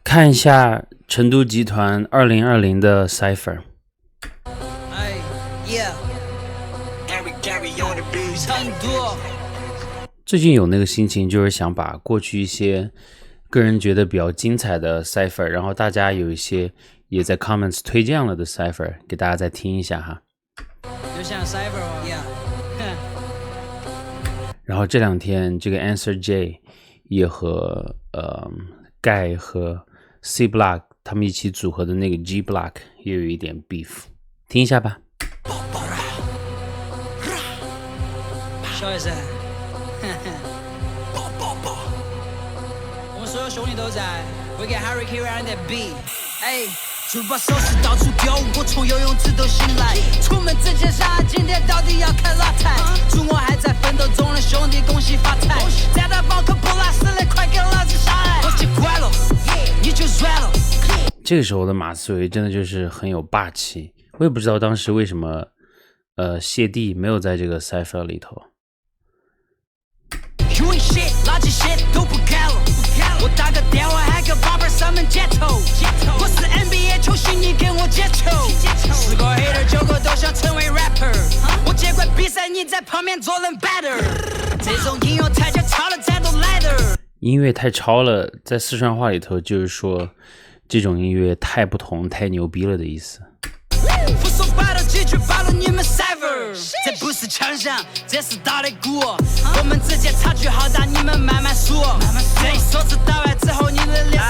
看一下成都集团2020的 Cypher。最近有那个心情，就是想把过去一些个人觉得比较精彩的 Cypher， 然后大家有一些也在 comments 推荐了的 Cypher 给大家再听一下哈。就像 Cypher 然后这两天这个 Answer J 也和Guy 和 C Block 他们一起组合的那个 G Block 也有一点 beef， 听一下吧。笑一声，我们所有兄弟都在，会给 Harry K 让人的 beat， 就把手势到处丢，我从游泳池都醒来。出门之前想今天到底要开哪台？祝我还在奋斗中的兄弟恭喜发财！再打包可不拉屎的，快给老子下来！我就快了，你就软了。这个时候的马思唯真的就是很有霸气，我也不知道当时为什么谢帝没有在这个 Cypher 里头。You ain't shit， 垃圾 shit 都不干了。我打个电话喊个宝贝上门接头。我是 NBA 球星，你跟我接球。10个 hater 9个都想成为 rapper。我接管比赛，你在旁边做人 better。这种音乐太叫超了，咱都来的。音乐太超了，在四川话里头就是说这种音乐太不同、太牛逼了的意思。不说白了几句，罢了你们 Cypher， 这不是强项，这是打的鼓。我们之间差距好大，你们慢慢数。这一梭子打完之后，你的脸。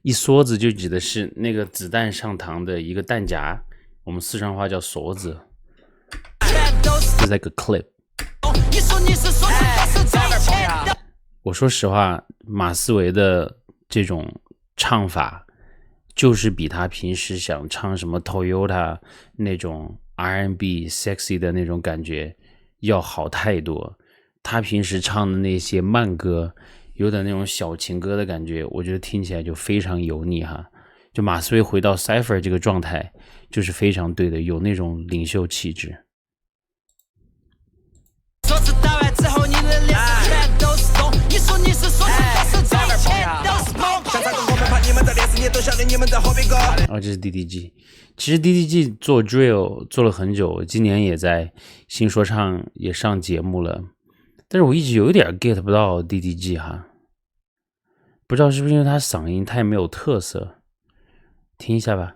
一梭子就指的是那个子弹上膛的一个弹夹，我们四川话叫梭子。It's like a clip。我说实话，马思唯的这种唱法，就是比他平时想唱什么 Toyota 那种 R&B sexy 的那种感觉要好太多。他平时唱的那些慢歌，有点那种小情歌的感觉，我觉得听起来就非常油腻哈。就马思唯回到 Cypher 这个状态，就是非常对的，有那种领袖气质。这是 DDG。 其实 DDG 做 drill 做了很久，今年也在新说唱也上节目了，但是我一直有点 get 不到 DDG 哈，不知道是不是因为他嗓音太没有特色，听一下吧。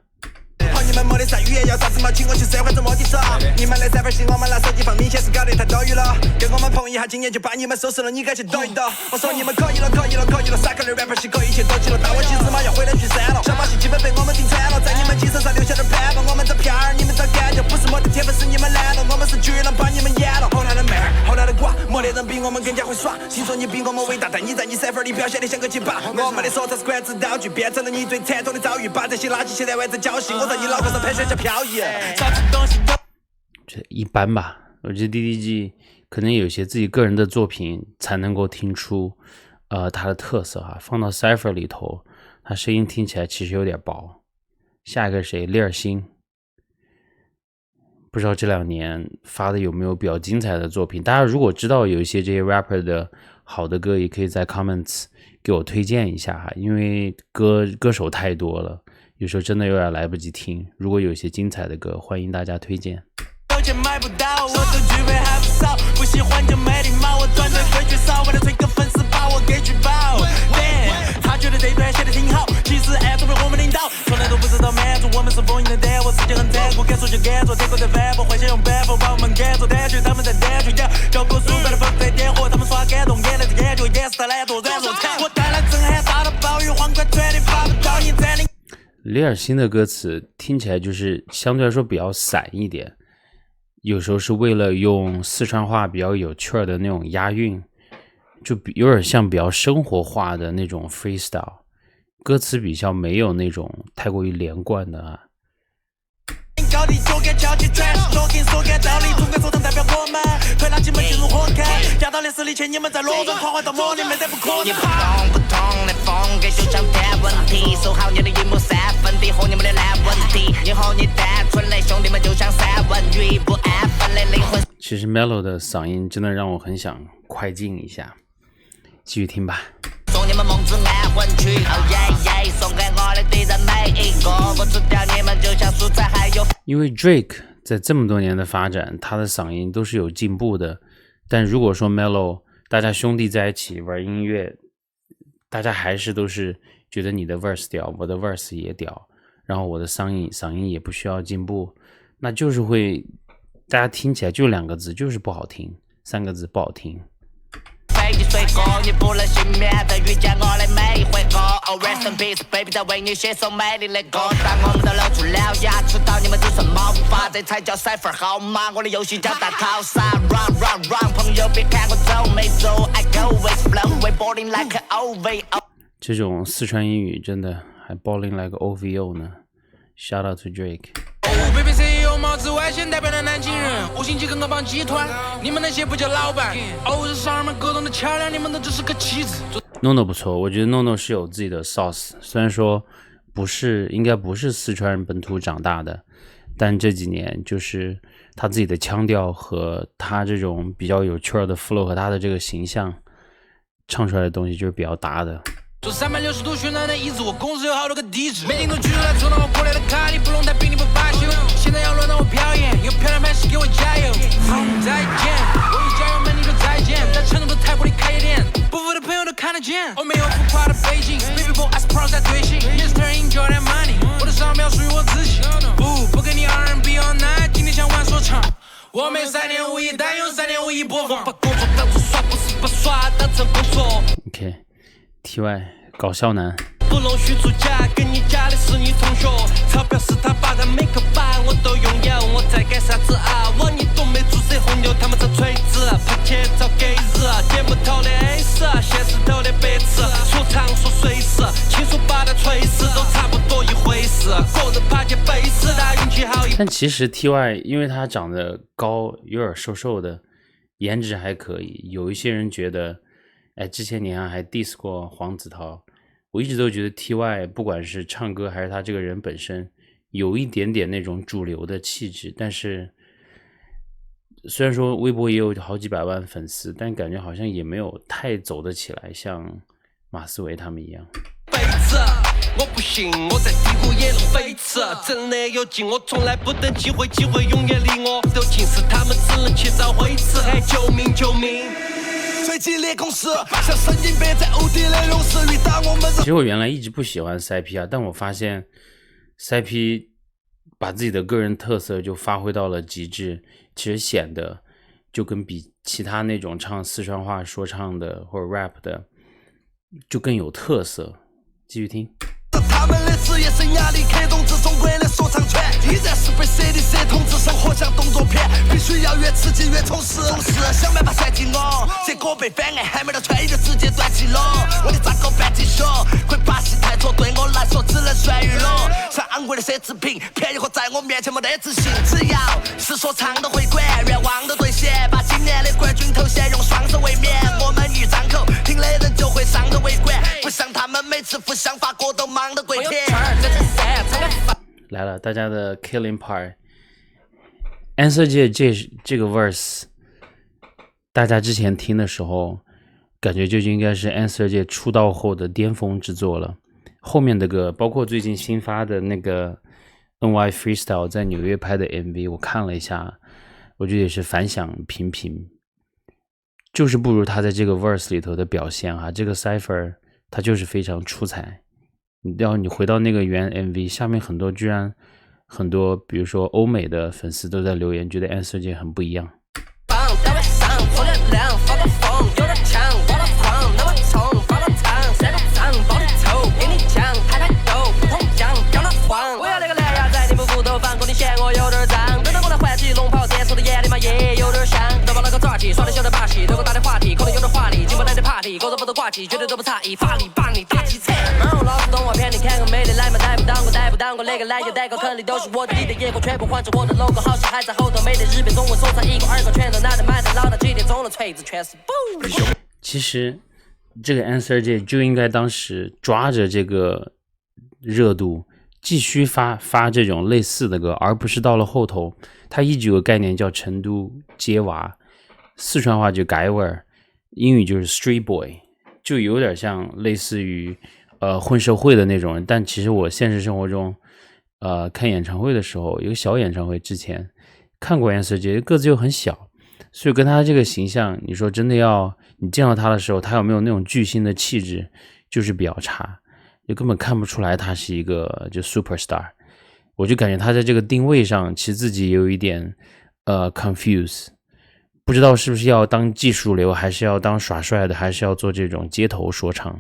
你们没得啥语言，要啥子嘛？请我去社会怎么的说？你们的3分戏，我们拿手机放，明显是搞得太多余了。跟我们碰一下，今年就把你们收拾了，你该去抖一抖。我说你们可以了，可以了，可以了，傻个的 rapper 戏可以去抖起了，但我其实嘛要回来去删了。小马戏基本被我们顶惨了，在你们机身上留下点斑吧。我们这片儿，你们这感觉不是没得天分，是你们懒了。我们是绝能把你们演了。后来的妹儿，后来的瓜，没得人比我们更加会耍。听说你比我们伟大，但你在你Cypher里表现得像个鸡巴。我们的说唱是管制道具，变成了你最惨痛的遭遇。把这些垃圾写在外子交心，我在你脑壳上喷水叫飘逸。这一般吧，我觉得 DDG 可能有些自己个人的作品才能够听出他的特色哈。放到 Cypher 里头，他声音听起来其实有点薄。下一个谁？李尔星，不知道这2年发的有没有比较精彩的作品。大家如果知道有一些这些 rapper 的好的歌，也可以在 comments 给我推荐一下哈，因为歌手太多了，有时候真的有点来不及听。如果有一些精彩的歌，欢迎大家推荐。买不到，我都具备还不少，不喜欢就没礼貌，我团队规矩少，为了推个粉丝把我给举报。他觉得这段写的挺好，其实暗中被我们领导，从来都不知道满足我们是封印的蛋，我世界很残酷，敢说就敢做，天国在反驳，幻想用办法把我们赶走，单曲他们在单曲讲，教科书摆的风在点火，他们耍感动，眼泪在研究，也是他懒惰软弱惨，我带来震撼，大到暴雨，皇冠传的发不到你占领。李尔星的歌词听起来就是相对来说比较散一点，有时候是为了用四川话比较有趣的那种押韵，就有点像比较生活化的那种 freestyle， 歌词比较没有那种太过于连贯的啊。高地就该敲起 trash， 说给说干道理，总该说唱代表我们，推垃圾们进入火坑，压到烈士里前你们在裸中狂欢到魔力没得不可能。你不同的风格就像谈问题，守好你的荧幕3分地和你们的烂问题，以后你单纯的兄弟们就像三文鱼，不安分的灵魂。其实 Melo 的嗓音真的让我很想快进一下，继续听吧。送你们梦之安魂曲，哦耶耶，送给我的因为 Drake 在这么多年的发展，他的嗓音都是有进步的。但如果说 Mellow， 大家兄弟在一起玩音乐，大家还是都是觉得你的 verse 屌，我的 verse 也屌，然后我的嗓音也不需要进步，那就是会大家听起来就2个字，就是不好听，3个字不好听。飞机随过，你不能幸免的遇见我的每一回合。Oh rest in peace baby， 在为你写首美丽的歌。当我们都露出了牙齿，到你们只剩毛发，这才叫cipher号码。我的游戏叫大逃杀 ，run run run， 朋友别看我皱眉头 ，I go with flow，we balling like an OVO。这种四川英语真的还 balling like OVO 呢 ，shout out to Drake。BBC 有帽子外线代表的南京人，5星级跟个帮集团，你们那些不叫老板。是商人们沟通的桥梁，你们都只是个棋子。NONO 不错，我觉得 NONO 是有自己的 sauce， 虽然说应该不是四川人本土长大的，但这几年就是他自己的腔调和他这种比较有趣的 flow 和他的这个形象唱出来的东西就是比较搭的。做360度旋转的椅子，我公司有好多个地址，每天都举来戳到我过来的卡里，不弄太比你不罢休。现在要轮到我表演，有漂亮拍戏给我加油。再见，我一加油门你就再见，在成都的太古里开夜店，不服的朋友都看得见。我没有浮夸的背景 ，Baby boy I pro 在推行 ，Mr. Enjoy that money， 我的商标属于我自己。不跟你 R&B all night， 今天想玩说唱。我没3年5亿，但有3年5亿播放。把工作当作耍，不是把耍当成工作。OK。TY 搞笑男，不容许出假，跟你假的是你同学，钞票是他把他每个版我都拥有，我在干啥子啊？我你都没注射红牛，他们这锤子，拍切找给日，点不头的 ace， 现实头的白痴，说唱说随时，亲手把他锤死，都差不多一回事，个人爬起背死，他运气好。但其实 TY 因为他长得高，有点瘦瘦的，颜值还可以，有一些人觉得。之前你还 diss 过黄子韬，我一直都觉得 TY 不管是唱歌还是他这个人本身，有一点点那种主流的气质，但是虽然说微博也有好几百万粉丝，但感觉好像也没有太走得起来，像马思唯他们一样。我不信我在低谷也能飞驰，真的有劲我从来不等机会，机会永远离我都近视，他们只能去找灰池，喊救命救命。最激烈攻势，像神经病在欧弟的勇士遇到我们。其实我原来一直不喜欢 CP 啊，但我发现 CP 把自己的个人特色就发挥到了极致，其实显得就跟比其他那种唱四川话说唱的或者 rap 的就更有特色。继续听。他们的职业生涯里克动中国的说唱圈，依然是被 CDC 统治，生活像动作片，必须要越刺激越充实。想办法算计我，结果被反案还没到吹就直接断气了。我的扎狗半鸡血，会把戏太错，对我来说只能算娱乐。像昂贵的奢侈品，便宜货在我面前没得自信。只要是说唱的会馆，愿望都兑现，把今年的冠军头衔用双手卫冕。我们一张口，听的人就会上头围观，不像他们每次互相发歌都忙得鬼天。来了，大家的 killing part。Answer 界这个 verse， 大家之前听的时候，感觉就应该是 Answer 界出道后的巅峰之作了。后面的歌，包括最近新发的那个 NY Freestyle 在纽约拍的 MV， 我看了一下，我觉得也是反响平平，就是不如他在这个 verse 里头的表现啊。这个 Cypher 他就是非常出彩。你回到那个原 MV 下面居然很多比如说欧美的粉丝都在留言，觉得 Answer 界很不一样。我要那个蓝牙在你们屋头放过，你嫌我有点脏，等到我来换起龙袍，电视的眼里嘛也有点像。都把那个抓起，耍的小的把戏，对我打的话题，可能有点华丽，进不来的 party， 狗都不得挂起，绝对都不差异，法力把你打起彩。老子动画片，你看个美丽来嘛，带不当过那个来也代购，肯定都是我的，你的眼光全部换成我的 logo， 好戏还在后头，没得日本中文说唱，一个二个全都拿得满的，老大几点钟了，锤子全是不。其实这个 Answer 界就应该当时抓着这个热度继续发这种类似的歌，而不是到了后头他一直有个概念叫成都街娃，四川话就街娃，英语就是 street boy， 就有点像类似于混社会的那种人。但其实我现实生活中看演唱会的时候，有个小演唱会之前看过 Answer J， 个子又很小，所以跟他这个形象，你说真的你见到他的时候，他有没有那种巨星的气质，就是比较差，就根本看不出来他是一个就 superstar。我就感觉他在这个定位上，其实自己也有一点confuse， 不知道是不是要当技术流，还是要当耍帅的，还是要做这种街头说唱。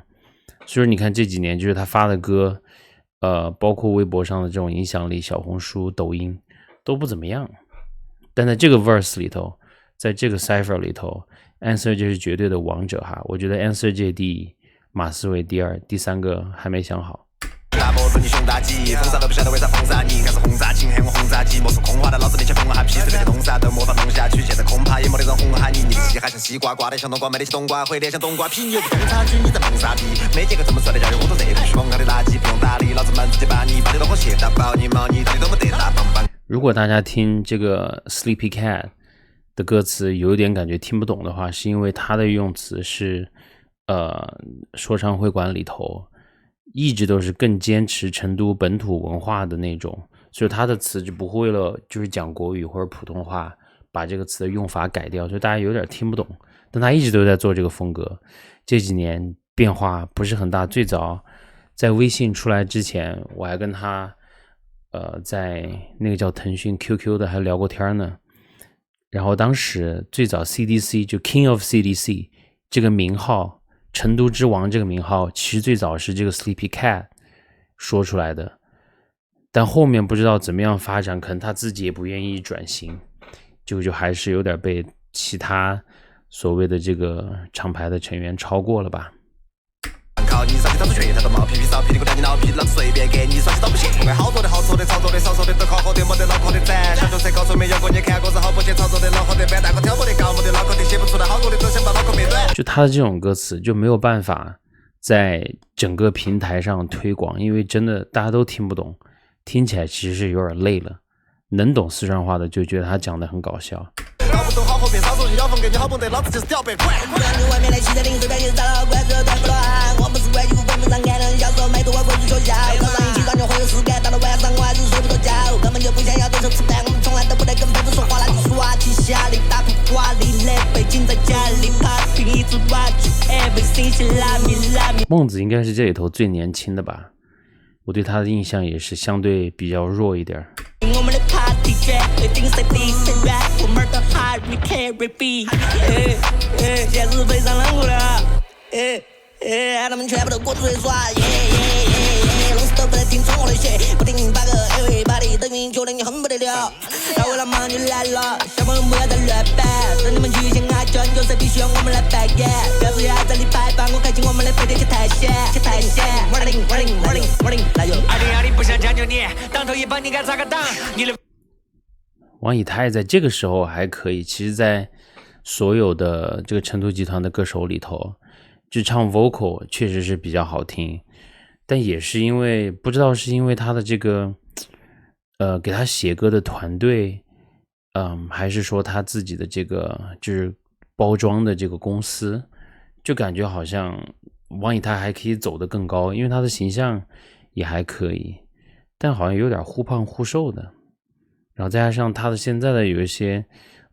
所以你看这几年就是他发的歌，包括微博上的这种影响力，小红书、抖音都不怎么样。但在这个 verse 里头，在这个 cipher 里头 ，Answer J 是绝对的王者哈。我觉得 Answer J 第一，马思唯第二，第三个还没想好。大波轮你熊大鸡，封杀都不晓得为啥封杀你，开始轰炸机，喊我轰炸机，莫说空话的，老子面前封哈屁，随便弄啥都没法弄下去，现在恐怕也没得人哄哈你，你的鸡还像西瓜，挂得像冬瓜，没得起冬瓜，回得像冬瓜皮，你又不懂差距，你在弄啥逼？没见过这么帅的教育，我都热不许崩他的垃圾，不用打理，老子们直接把你把你都和谢大宝，你毛你到底都没得大棒棒。如果大家听这个 Sleepy Cat 的歌词有一点感觉听不懂的话，是因为他的用词是说唱会馆里头一直都是更坚持成都本土文化的那种，所以他的词就不会为了就是讲国语或者普通话把这个词的用法改掉，所以大家有点听不懂。但他一直都在做这个风格，这几年变化不是很大。最早在微信出来之前，我还跟他在那个叫腾讯 QQ 的还聊过天呢。然后当时最早 CDC 就 King of CDC 这个名号，成都之王这个名号，其实最早是这个 Sleepy Cat 说出来的，但后面不知道怎么样发展，可能他自己也不愿意转型，就还是有点被其他所谓的这个厂牌的成员超过了吧。靠你上去找出去，他都冒屁屁少屁，你给我带你老屁，老子随便给你上去找不行。不管好做的好错的少做的少说的都考好的没得脑壳的展，小学生高中没有过，你看过是好不去操作的脑壳的板，大个挑拨的搞没得脑壳的，写不出来好多的都想把脑壳没短。就他的这种歌词就没有办法在整个平台上推广，因为真的大家都听不懂，听起来其实是有点累了。能懂四川话的就觉得他讲的很搞笑。搞不懂好后面少说句，要风给你好蹦的，老子就是屌白怪。外面的汽车零碎，便是砸了关子，对不乱。我们是关衣服，本本上看人销售，没读过贵族学校，早上一起床就会有事干，到了晚上我还是睡不着觉，根本就不想要对手吃饭，我们从来都不得跟妹子说话，那就耍起下里打破华丽的背景在家里 party， 一直 watch everything， 是拉米拉米。孟子应该是这里头最年轻的吧，我对他的印象也是相对比较弱一点。我们的 party 绝对定谁地谁软，我们的 hard we carry be， 现实非常冷酷的，他们全部都过出来耍，老师都不能听从我的血，不听8个 everybody 的音觉得你很不得了，那为了忙就来了，小朋友不要再乱摆，等你们举行啊叫你就是必须要我们来扮演，表示还在里摆把我开进我们的飞碟去探险，running，来哟，2020不想将就你，当头一棒你该咋个挡？你的王以太在这个时候还可以，其实在所有的这个成都集团的歌手里头，就唱 vocal 确实是比较好听，但也是因为不知道是因为他的这个给他写歌的团队，还是说他自己的这个就是包装的这个公司，就感觉好像王以太还可以走得更高，因为他的形象也还可以，但好像有点忽胖忽瘦的，然后再加上他的现在的有一些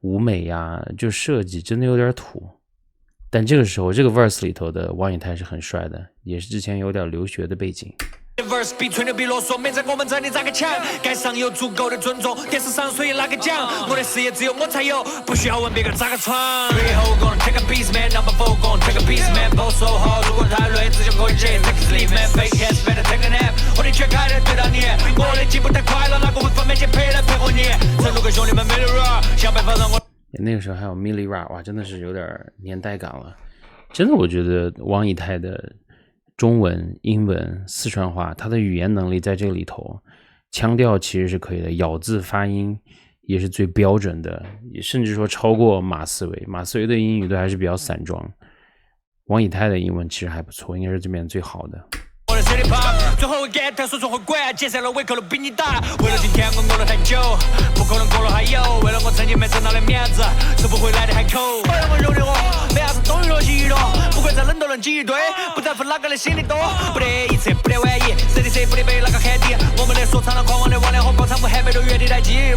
舞美呀，就设计真的有点土。但这个时候这个 verse 里头的王以太是很帅的，也是之前有点留学的背景。verse 比吹牛比啰嗦，没在我们这里咋个抢？该上有足够的尊重，电视上谁拿个奖？我的事业只有我才有，不需要问别个咋个闯。最后 gonna take a piece man， number 4 gonna take a piece man， 不说好，如果太累，只想过一节 take a sleep man， fake hands better take a nap， 我的全开的对到你，我的进步太快了，哪个会分面前陪来配合你？成都跟兄弟们 Milli Rock， 想办法让我。那个时候还有 Milli Rock， 哇，真的是有点年代感了。真的，我觉得王以太的中文、英文、四川话，他的语言能力在这里头，腔调其实是可以的，咬字发音也是最标准的，也甚至说超过马思唯。马思唯的英语都还是比较散装，王以太的英文其实还不错，应该是这边最好的。我的 City Pop， 最后一个他说说会管，接下来胃口都比你大。为了今天我饿了太久，不可能过了还有。为了我曾经没挣到的面子，收不回来的海口。为了我兄弟我，没啥子终于落起一落，不管再冷都能挤一堆，不在乎哪个的心里多。不得一次，不得万一，谁的谁不得被哪个喊低。我们的说唱了狂妄的忘了和广场舞还没到原地待机。